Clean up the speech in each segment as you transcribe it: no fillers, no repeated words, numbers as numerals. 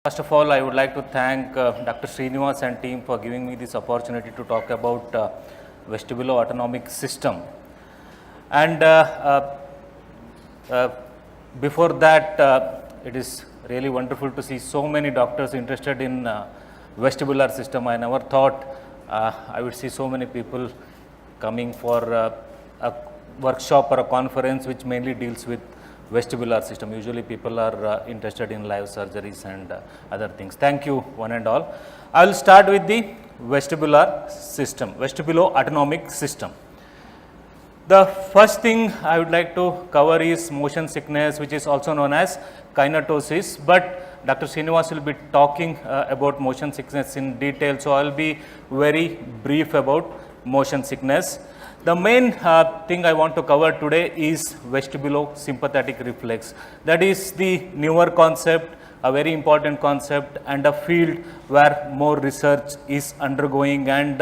First of all, I would like to thank Dr. Srinivas and team for giving me this opportunity to talk about Vestibulo Autonomic system. And before that, it is really wonderful to see so many doctors interested in vestibular system. I never thought I would see so many people coming for a workshop or a conference which mainly deals with vestibular system. Usually people are interested in live surgeries and other things. Thank you one and all. I will start with the vestibular system, vestibulo autonomic system. The first thing I would like to cover is motion sickness, which is also known as kinetosis, but Dr. Srinivas will be talking about motion sickness in detail, so I will be very brief about motion sickness. The main thing I want to cover today is vestibulo sympathetic reflex. That is the newer concept, a very important concept, and a field where more research is undergoing, and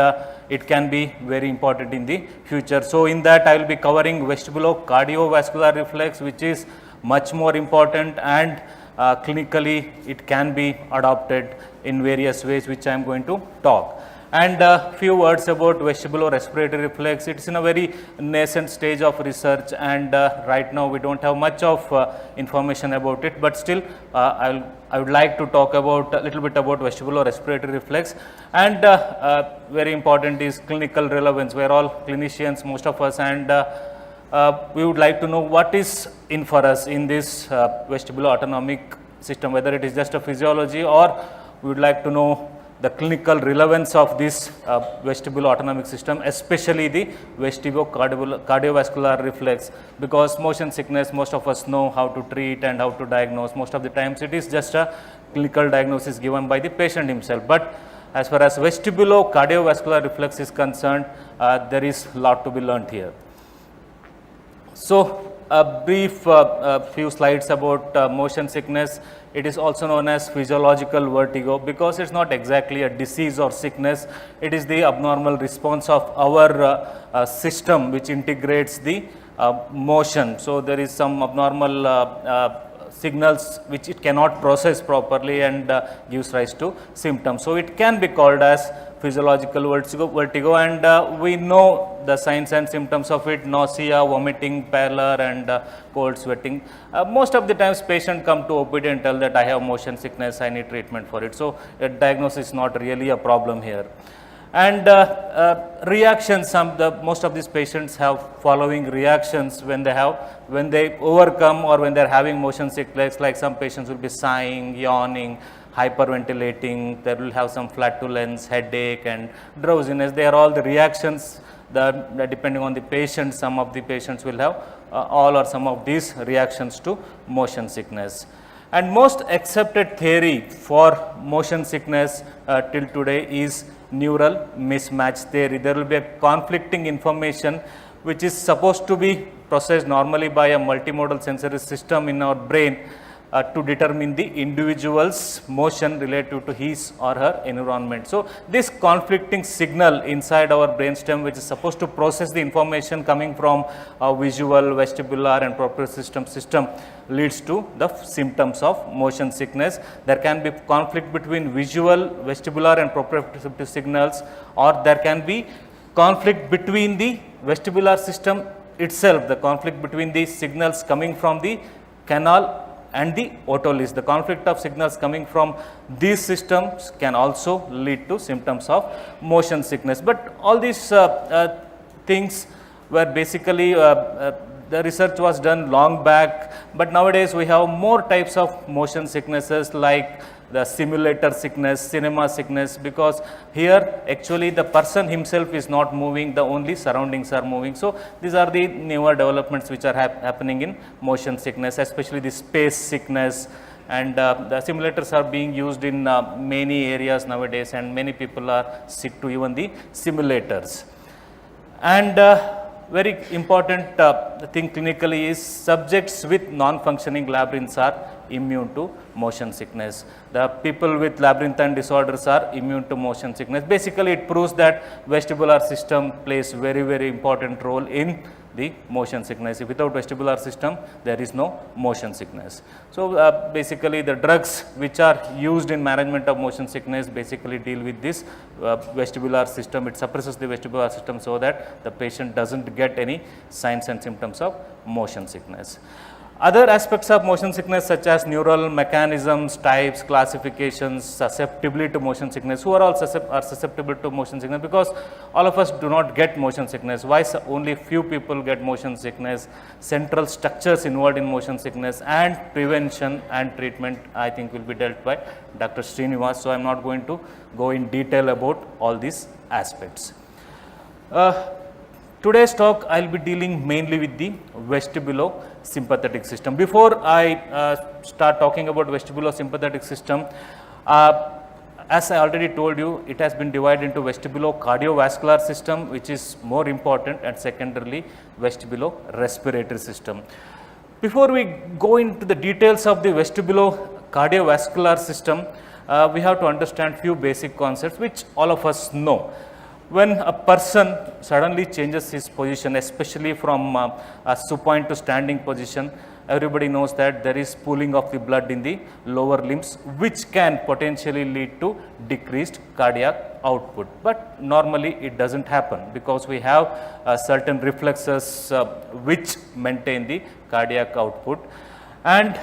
it can be very important in the future. So in that I will be covering vestibulo cardiovascular reflex, which is much more important, and clinically it can be adopted in various ways, which I am going to talk. And a few words about vestibulo respiratory reflex. It's in a very nascent stage of research, and right now we don't have much of information about it, but still I would like to talk about a little bit about vestibulo respiratory reflex. And very important is clinical relevance. We are all clinicians, most of us, and we would like to know what is in for us in this vestibulo autonomic system, whether it is just a physiology, or we would like to know the clinical relevance of this vestibulo autonomic system, especially the vestibulo cardiovascular reflex, because motion sickness, most of us know how to treat and how to diagnose. Most of the times it is just a clinical diagnosis given by the patient himself, but as far as vestibulo cardiovascular reflex is concerned, there is a lot to be learnt here. So a brief few slides about motion sickness. It is also known as physiological vertigo, because it's not exactly a disease or sickness. It is the abnormal response of our system which integrates the motion. So there is some abnormal signals which it cannot process properly, and gives rise to symptoms. So it can be called as physiological vertigo, and we know the signs and symptoms of it: nausea, vomiting, pallor, and cold sweating. Most of the times patient come to OPD and tell that I have motion sickness, I need treatment for it. So a diagnosis is not really a problem here. And reactions, most of these patients have following reactions when they overcome or when they are having motion sickness. Like some patients will be sighing, yawning, hyperventilating, there will have some flatulence, headache, and drowsiness. They are all the reactions that depending on the patient. Some of the patients will have all or some of these reactions to motion sickness. And most accepted theory for motion sickness till today is neural mismatch theory. There will be a conflicting information which is supposed to be processed normally by a multimodal sensory system in our brain to determine the individual's motion relative to his or her environment. So this conflicting signal inside our brainstem, which is supposed to process the information coming from visual, vestibular, and proprioceptive system, leads to the symptoms of motion sickness. There can be conflict between visual, vestibular, and proprioceptive signals, or there can be conflict between the vestibular system itself, the conflict between the signals coming from the canal and the otoliths. The conflict of signals coming from these systems can also lead to symptoms of motion sickness. But all these things were basically the research was done long back, but nowadays we have more types of motion sicknesses, like the simulator sickness, cinema sickness, because here actually the person himself is not moving, the only surroundings are moving. So these are the newer developments which are happening in motion sickness, especially the space sickness, and the simulators are being used in many areas nowadays, and many people are sick to even the simulators. And very important thing clinically is subjects with non-functioning labyrinths are immune to motion sickness. The people with labyrinthine disorders are immune to motion sickness. Basically, it proves that vestibular system plays very, very important role in the motion sickness. If without vestibular system, there is no motion sickness. So, basically the drugs which are used in management of motion sickness basically deal with this vestibular system. It suppresses the vestibular system so that the patient does not get any signs and symptoms of motion sickness. Other aspects of motion sickness such as neural mechanisms, types, classifications, susceptibility to motion sickness. Who are all susceptible to motion sickness? Because all of us do not get motion sickness. Why only few people get motion sickness? Central structures involved in motion sickness and prevention and treatment, I think, will be dealt by Dr. Srinivas. So, I am not going to go in detail about all these aspects. Today's talk, I will be dealing mainly with the vestibulo-sympathetic system. Before I start talking about vestibulo-sympathetic system, as I already told you, it has been divided into vestibulo-cardiovascular system, which is more important, and secondarily vestibulo-respiratory system. Before we go into the details of the vestibulo-cardiovascular system, we have to understand few basic concepts which all of us know. When a person suddenly changes his position, especially from a supine to standing position, everybody knows that there is pooling of the blood in the lower limbs, which can potentially lead to decreased cardiac output. But normally it does not happen, because we have certain reflexes which maintain the cardiac output. And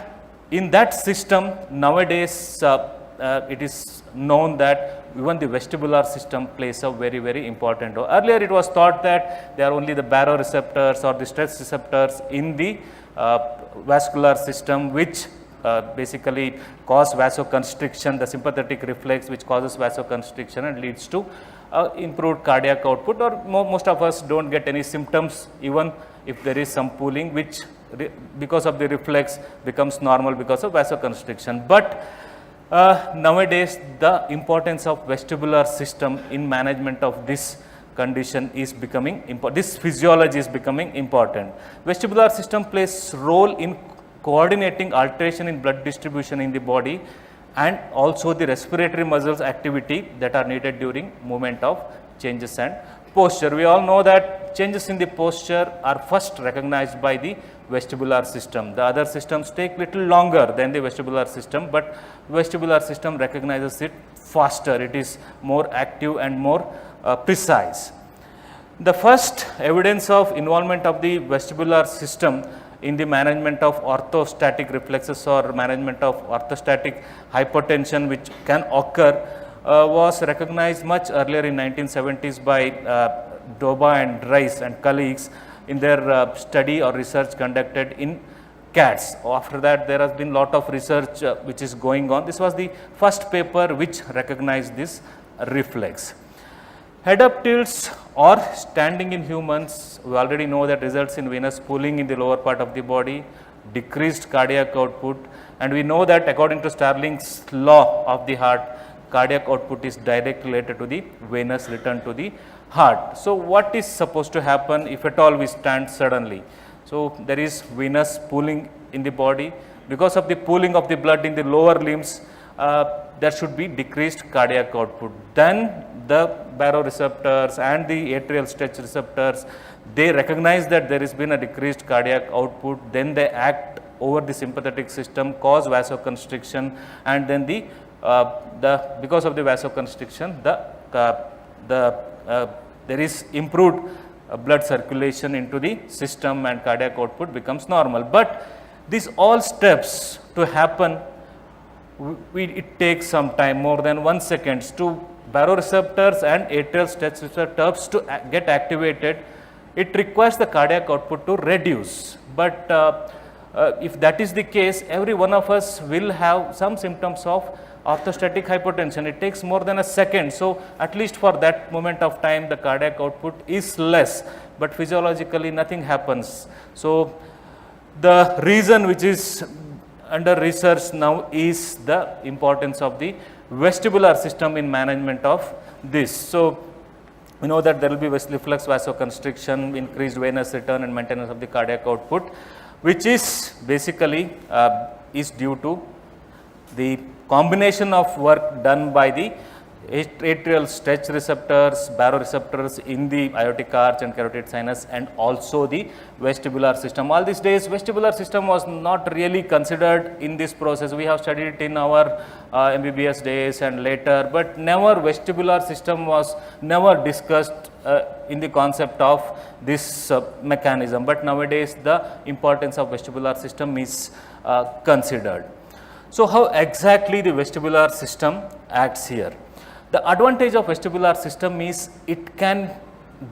in that system, nowadays it is known that even the vestibular system plays a very, very important role. Earlier it was thought that they are only the baroreceptors or the stress receptors in the vascular system, which basically cause vasoconstriction, the sympathetic reflex which causes vasoconstriction and leads to improved cardiac output, or most of us do not get any symptoms even if there is some pooling, which because of the reflex becomes normal because of vasoconstriction. But nowadays the importance of vestibular system in management of this condition is becoming important. This physiology is becoming important. Vestibular system plays role in coordinating alteration in blood distribution in the body and also the respiratory muscles activity that are needed during movement of changes and posture. We all know that changes in the posture are first recognized by the vestibular system. The other systems take little longer than the vestibular system, but vestibular system recognizes it faster. It is more active and more precise. The first evidence of involvement of the vestibular system in the management of orthostatic reflexes or management of orthostatic hypotension which can occur was recognized much earlier in 1970s by Doba and Rice and colleagues in their study or research conducted in cats. After that, there has been lot of research which is going on. This was the first paper which recognized this reflex. Head up tilts or standing in humans, we already know that results in venous pooling in the lower part of the body, decreased cardiac output, and we know that according to Starling's law of the heart, cardiac output is directly related to the venous return to the heart. So, what is supposed to happen if at all we stand suddenly? So, there is venous pooling in the body. Because of the pooling of the blood in the lower limbs, there should be decreased cardiac output. Then the baroreceptors and the atrial stretch receptors, they recognize that there has been a decreased cardiac output, then they act over the sympathetic system, cause vasoconstriction, and then because of the vasoconstriction, there is improved blood circulation into the system and cardiac output becomes normal. But these all steps to happen, it takes some time, more than 1 second, to baroreceptors and atrial stretch receptors to get activated. It requires the cardiac output to reduce. But if that is the case, every one of us will have some symptoms of orthostatic hypotension. It takes more than a second. So, at least for that moment of time, the cardiac output is less, but physiologically nothing happens. So, the reason which is under research now is the importance of the vestibular system in management of this. So, we know that there will be reflex vasoconstriction, increased venous return and maintenance of the cardiac output, which is basically is due to the combination of work done by the atrial stretch receptors, baroreceptors in the aortic arch and carotid sinus, and also the vestibular system. All these days vestibular system was not really considered in this process. We have studied it in our MBBS days and later, but never vestibular system was never discussed in the concept of this mechanism. But nowadays the importance of vestibular system is considered. So, how exactly the vestibular system acts here? The advantage of vestibular system is it can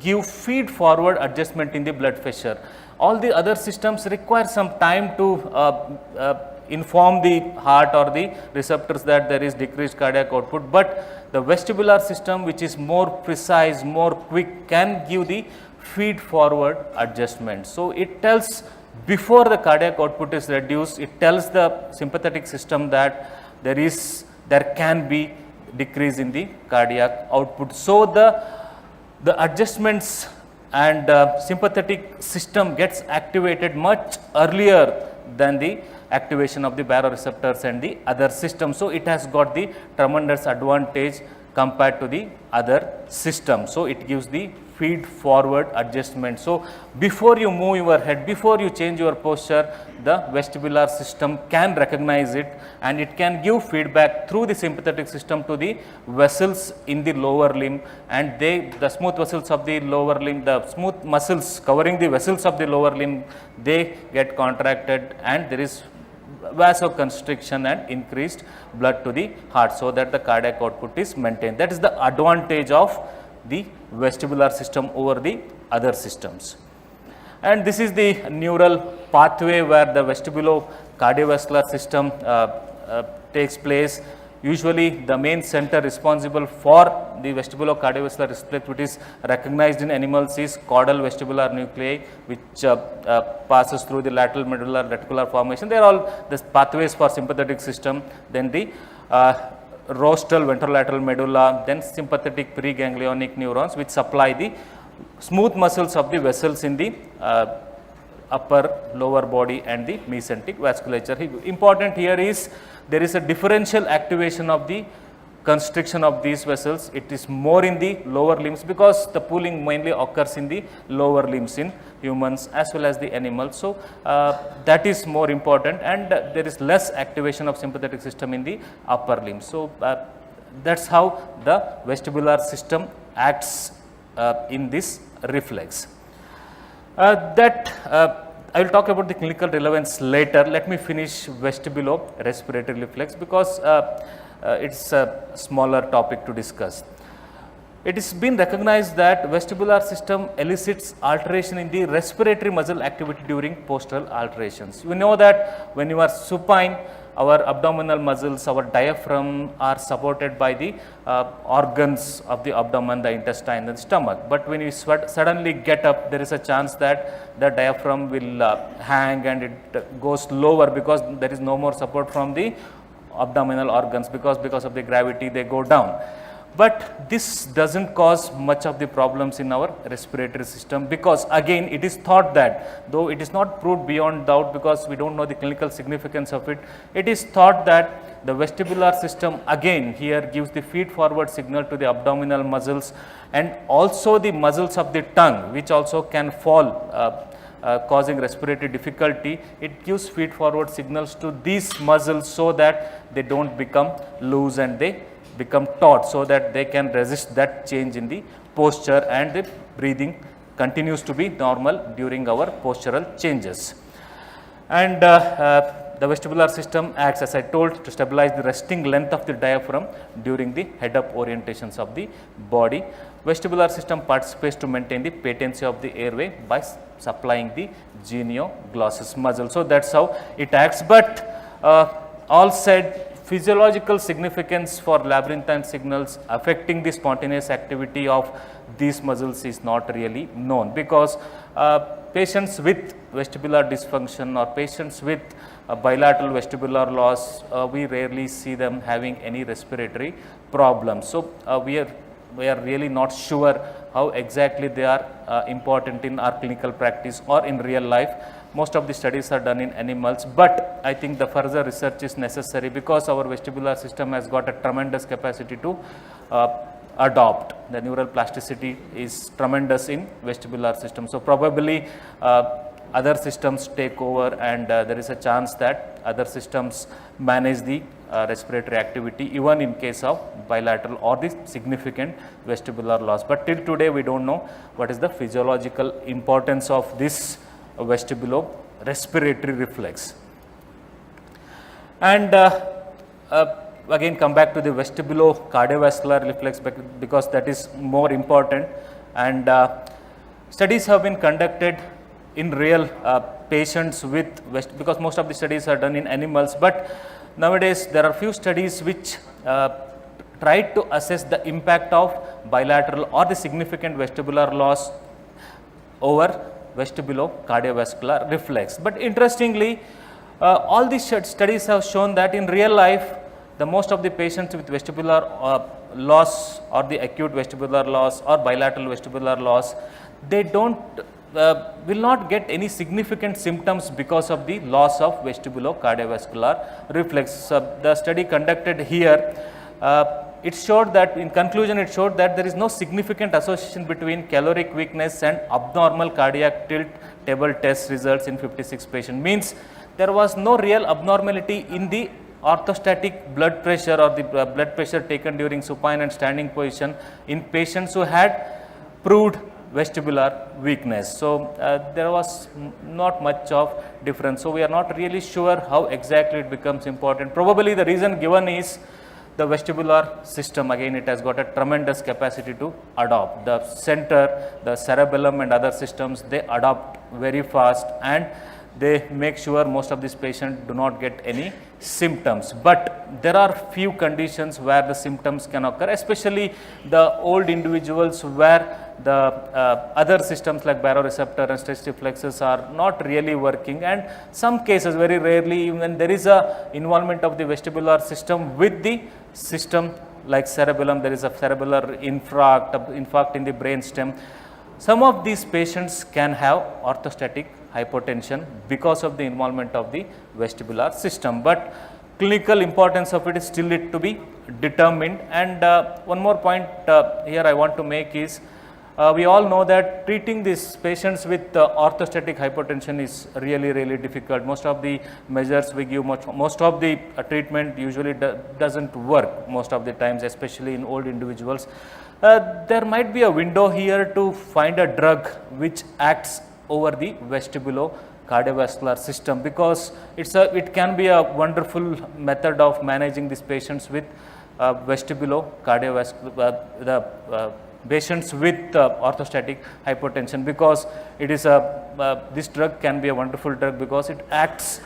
give feed forward adjustment in the blood pressure. All the other systems require some time to inform the heart or the receptors that there is decreased cardiac output, but the vestibular system, which is more precise, more quick, can give the feed forward adjustment. So, it tells before the cardiac output is reduced, it tells the sympathetic system that there can be decrease in the cardiac output. So, the adjustments and sympathetic system gets activated much earlier than the activation of the baroreceptors and the other systems. So, it has got the tremendous advantage compared to the other system. So, it gives the feed forward adjustment. So, before you move your head, before you change your posture, the vestibular system can recognize it and it can give feedback through the sympathetic system to the vessels in the lower limb, and the smooth vessels of the lower limb, the smooth muscles covering the vessels of the lower limb, they get contracted and there is vasoconstriction and increased blood to the heart, so that the cardiac output is maintained. That is the advantage of the vestibular system over the other systems. And this is the neural pathway where the vestibulo cardiovascular system takes place. Usually the main center responsible for the vestibulo cardiovascular reflex, which is recognized in animals, is caudal vestibular nuclei, which passes through the lateral medulla reticular formation. They are all the pathways for sympathetic system. Then the rostral ventrolateral medulla, then sympathetic preganglionic neurons, which supply the smooth muscles of the vessels in the upper lower body and the mesenteric vasculature. Important here is there is a differential activation of the constriction of these vessels. It is more in the lower limbs because the pooling mainly occurs in the lower limbs in humans as well as the animals. So, that is more important, and there is less activation of sympathetic system in the upper limbs. So, that is how the vestibular system acts in this reflex. I will talk about the clinical relevance later. Let me finish vestibulo respiratory reflex because it is a smaller topic to discuss. It has been recognized that vestibular system elicits alteration in the respiratory muscle activity during postural alterations. You know that when you are supine, our abdominal muscles, our diaphragm are supported by the organs of the abdomen, the intestine and the stomach. But when you suddenly get up, there is a chance that the diaphragm will hang and it goes lower because there is no more support from the abdominal organs, because of the gravity they go down. But this does not cause much of the problems in our respiratory system, because again it is thought that, though it is not proved beyond doubt because we do not know the clinical significance of it, it is thought that the vestibular system again here gives the feed forward signal to the abdominal muscles and also the muscles of the tongue, which also can fall causing respiratory difficulty. It gives feed forward signals to these muscles so that they do not become loose and they become taut, so that they can resist that change in the posture and the breathing continues to be normal during our postural changes. And the vestibular system acts, as I told, to stabilize the resting length of the diaphragm during the head up orientations of the body. Vestibular system participates to maintain the patency of the airway by supplying the genioglossus muscle. So, that is how it acts, but all said, physiological significance for labyrinthine signals affecting the spontaneous activity of these muscles is not really known, because patients with vestibular dysfunction or patients with bilateral vestibular loss, we rarely see them having any respiratory problems. So, we are really not sure how exactly they are important in our clinical practice or in real life, most of the studies are done in animals, but I think the further research is necessary because our vestibular system has got a tremendous capacity to adopt. The neural plasticity is tremendous in vestibular system. So, probably other systems take over, and there is a chance that other systems manage the respiratory activity even in case of bilateral or the significant vestibular loss. But till today we do not know what is the physiological importance of this vestibulo-respiratory reflex. And again come back to the vestibulo-cardiovascular reflex because that is more important, and studies have been conducted in real patients with because most of the studies are done in animals, but nowadays there are few studies which try to assess the impact of bilateral or the significant vestibular loss over vestibulo-cardiovascular reflex. But interestingly, all these studies have shown that in real life, the most of the patients with vestibular loss or the acute vestibular loss or bilateral vestibular loss, they will not get any significant symptoms because of the loss of vestibulo-cardiovascular reflex. The study conducted here, it showed that in conclusion it showed that there is no significant association between caloric weakness and abnormal cardiac tilt table test results in 56 patients. Means there was no real abnormality in the orthostatic blood pressure or the blood pressure taken during supine and standing position in patients who had proved vestibular weakness. So, there was not much of difference. So, we are not really sure how exactly it becomes important. Probably the reason given is the vestibular system, again it has got a tremendous capacity to adopt. The center, the cerebellum and other systems, they adopt very fast and they make sure most of these patients do not get any symptoms. But there are few conditions where the symptoms can occur, especially the old individuals where the other systems like baroreceptor and stress reflexes are not really working, and some cases very rarely even there is a involvement of the vestibular system with the system like cerebellum, there is a cerebellar infarct in the brain stem. Some of these patients can have orthostatic hypotension because of the involvement of the vestibular system, but clinical importance of it is still yet to be determined. And one more point here I want to make is we all know that treating these patients with orthostatic hypotension is really difficult. Most of the measures we give, most of the treatment usually does not work most of the times, especially in old individuals. There might be a window here to find a drug which acts over the vestibulo-cardiovascular system, because it can be a wonderful method of managing these patients with vestibulo-cardiovascular patients with orthostatic hypotension, because it is this drug can be a wonderful drug because it acts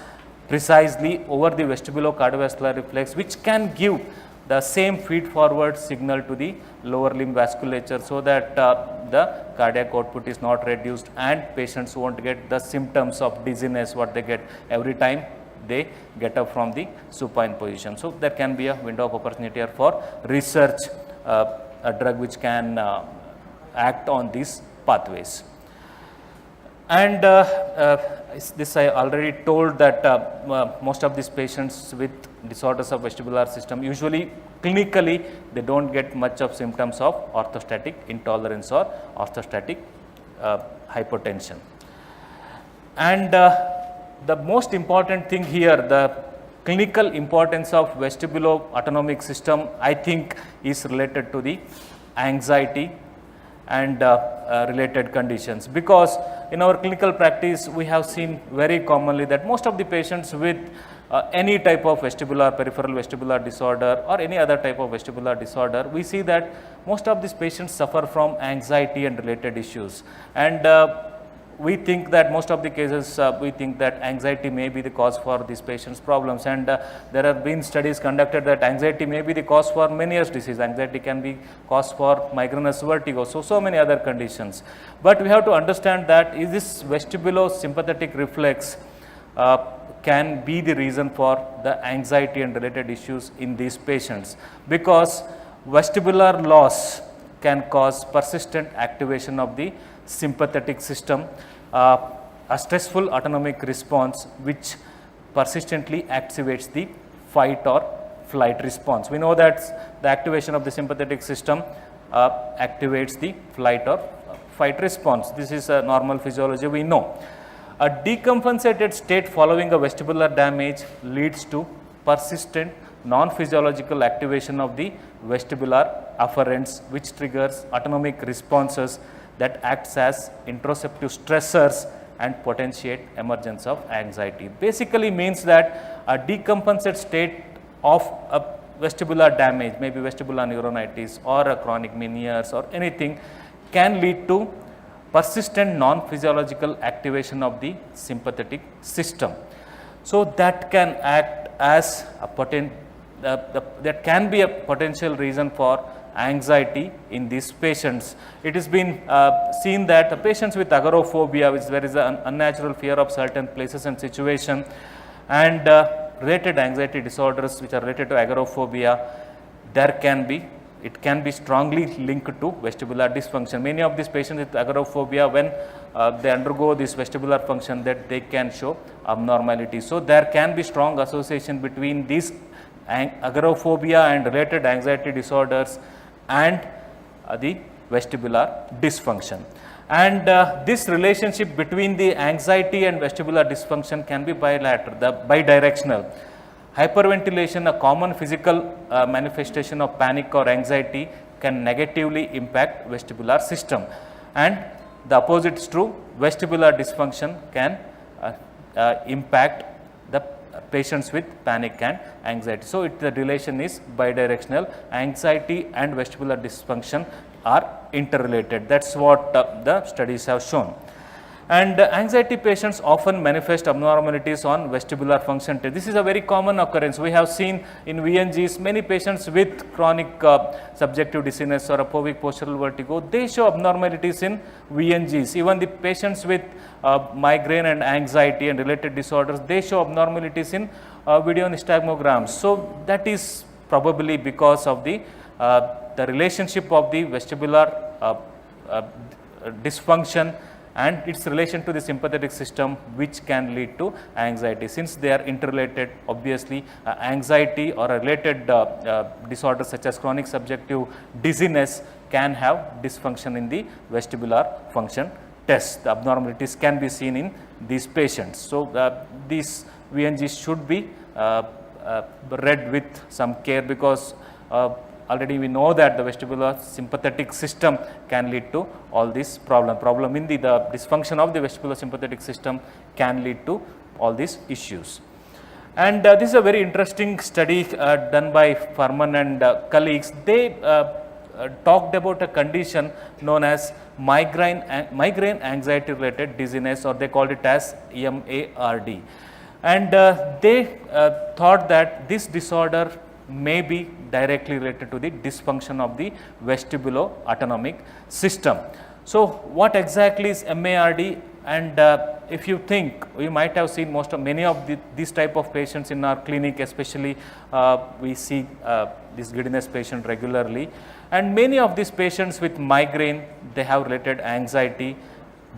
precisely over the vestibulo-cardiovascular reflex, which can give the same feed forward signal to the lower limb vasculature, so that the cardiac output is not reduced and patients won't get the symptoms of dizziness what they get every time they get up from the supine position. So, there can be a window of opportunity here for research a drug which can act on these pathways. And this I already told that most of these patients with disorders of vestibular system, usually clinically they do not get much of symptoms of orthostatic intolerance or orthostatic hypotension. And the most important thing here, the clinical importance of vestibulo-autonomic system, I think is related to the anxiety and related conditions, because in our clinical practice we have seen very commonly that most of the patients with any type of vestibular, peripheral vestibular disorder or any other type of vestibular disorder, we see that most of these patients suffer from anxiety and related issues, and we think that most of the cases we think that anxiety may be the cause for these patients' problems, and there have been studies conducted that anxiety may be the cause for Meniere's disease, anxiety can be cause for migrainous vertigo, so many other conditions. But we have to understand that is this vestibulo-sympathetic reflex can be the reason for the anxiety and related issues in these patients, because vestibular loss can cause persistent activation of the sympathetic system. a stressful autonomic response which persistently activates the fight or flight response. We know that the activation of the sympathetic system activates the flight or fight response. This is a normal physiology we know. A decompensated state following a vestibular damage leads to persistent non-physiological activation of the vestibular afferents, which triggers autonomic responses that acts as interoceptive stressors and potentiate emergence of anxiety. Basically means that a decompensated state of a vestibular damage, maybe vestibular neuronitis or a chronic Meniere's or anything, can lead to persistent non-physiological activation of the sympathetic system. So that can act as a that can be a potential reason for anxiety in these patients. It has been seen that the patients with agoraphobia, which there is an unnatural fear of certain places and situation, and related anxiety disorders which are related to agoraphobia, it can be strongly linked to vestibular dysfunction. Many of these patients with agoraphobia, when they undergo this vestibular function, that they can show abnormalities. So there can be strong association between these agoraphobia and related anxiety disorders and the vestibular dysfunction. And this relationship between the anxiety and vestibular dysfunction can be bidirectional. Hyperventilation, a common physical manifestation of panic or anxiety, can negatively impact vestibular system, and the opposite is true. Vestibular dysfunction can impact the patients with panic and anxiety. So the relation is bidirectional. Anxiety and vestibular dysfunction are interrelated. That's what the studies have shown. And anxiety patients often manifest abnormalities on vestibular function test. This is a very common occurrence. We have seen in VNGs many patients with chronic subjective dizziness or apovic postural vertigo, they show abnormalities in VNGs. Even the patients with migraine and anxiety and related disorders, they show abnormalities in video nystagmograms. So that is probably because of the relationship of the vestibular dysfunction and its relation to the sympathetic system, which can lead to anxiety. Since they are interrelated, obviously anxiety or a related disorder such as chronic subjective dizziness can have dysfunction in the vestibular function test. The abnormalities can be seen in these patients. So these VNGs should be read with some care, because already we know that the vestibular sympathetic system can lead to all these problem in the dysfunction of the vestibular sympathetic system can lead to all these issues. And this is a very interesting study done by Furman and colleagues. They talked about a condition known as migraine anxiety related dizziness, or they called it as MARD. And they thought that this disorder may be directly related to the dysfunction of the vestibulo-autonomic system. So what exactly is MARD? And if you think, we might have seen many of these type of patients in our clinic, especially we see this giddiness patient regularly, and many of these patients with migraine, they have related anxiety.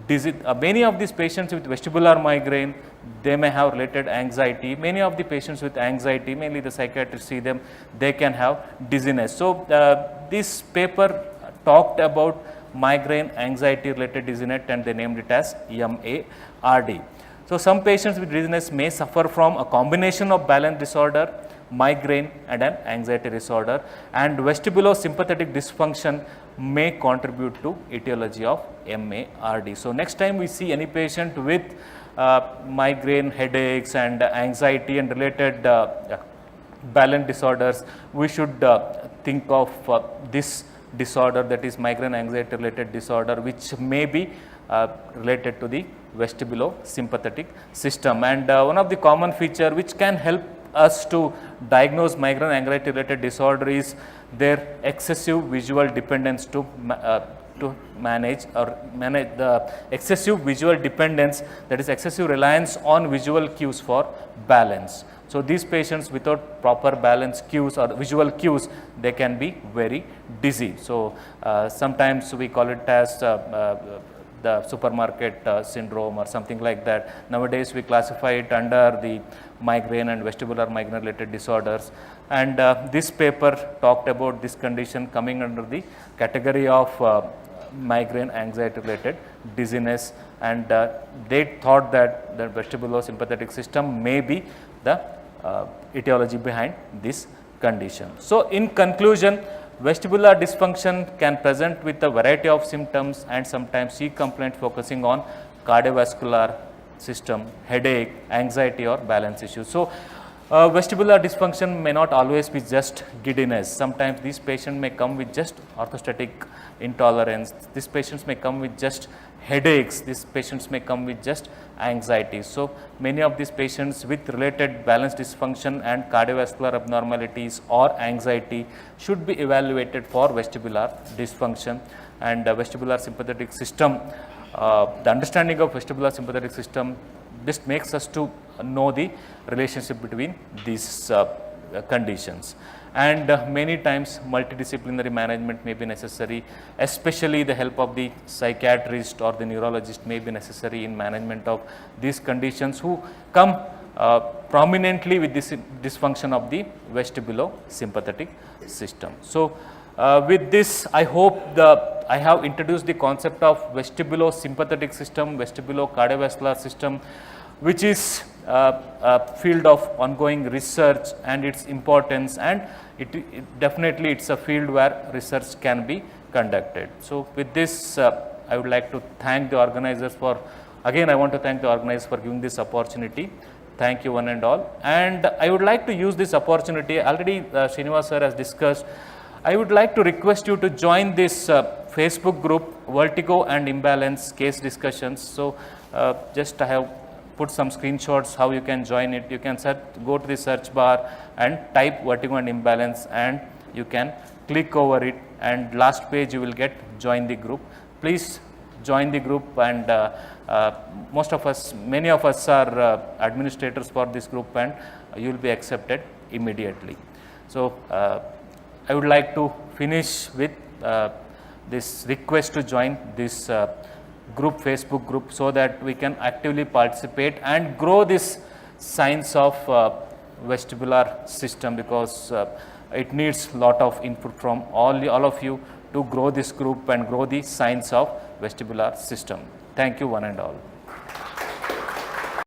Many of these patients with vestibular migraine, they may have related anxiety. Many of the patients with anxiety, mainly the psychiatrists see them, they can have dizziness. So this paper talked about migraine anxiety related dizziness, and they named it as MARD. So some patients with dizziness may suffer from a combination of balance disorder, migraine and an anxiety disorder, and vestibulosympathetic dysfunction may contribute to etiology of MARD. So next time we see any patient with migraine, headaches and anxiety and related balance disorders, we should think of this disorder, that is migraine anxiety related disorder, which may be related to the vestibulosympathetic system. And one of the common feature which can help us to diagnose migraine anxiety related disorder is their excessive visual dependence to manage the excessive visual dependence, that is excessive reliance on visual cues for balance. So these patients without proper balance cues or visual cues, they can be very dizzy. So sometimes we call it as the supermarket syndrome or something like that. Nowadays we classify it under the migraine and vestibular migraine related disorders, and this paper talked about this condition coming under the category of migraine anxiety related dizziness, and they thought that the vestibulosympathetic system may be the etiology behind this condition. So in conclusion, vestibular dysfunction can present with a variety of symptoms and sometimes see complaint focusing on cardiovascular system, headache, anxiety or balance issues. So vestibular dysfunction may not always be just giddiness. Sometimes these patients may come with just orthostatic intolerance. These patients may come with just headaches. These patients may come with just anxiety. So many of these patients with related balance dysfunction and cardiovascular abnormalities or anxiety should be evaluated for vestibular dysfunction. And vestibular sympathetic system, the understanding of vestibular sympathetic system just makes us to know the relationship between these conditions. And many times multidisciplinary management may be necessary, especially the help of the psychiatrist or the neurologist may be necessary in management of these conditions who come prominently with this dysfunction of the vestibulosympathetic system. So with this, I hope I have introduced the concept of vestibulosympathetic system, vestibulocardiovascular system, which is a field of ongoing research and its importance, and it definitely it's a field where research can be conducted. So with this, I would like to thank the organizers for, again I want to thank the organizers for giving this opportunity. Thank you one and all. And I would like to use this opportunity, already Srinivas sir has discussed, I would like to request you to join this Facebook group, Vertigo and Imbalance Case Discussions. So just I have put some screenshots how you can join it. You can go to the search bar and type vertigo and imbalance, and you can click over it, and last page you will get join the group. Please join the group, and many of us are administrators for this group, and you will be accepted immediately. So I would like to finish with this request to join this group, Facebook group, so that we can actively participate and grow this science of vestibular system, because it needs lot of input from all of you to grow this group and grow the science of vestibular system. Thank you one and all.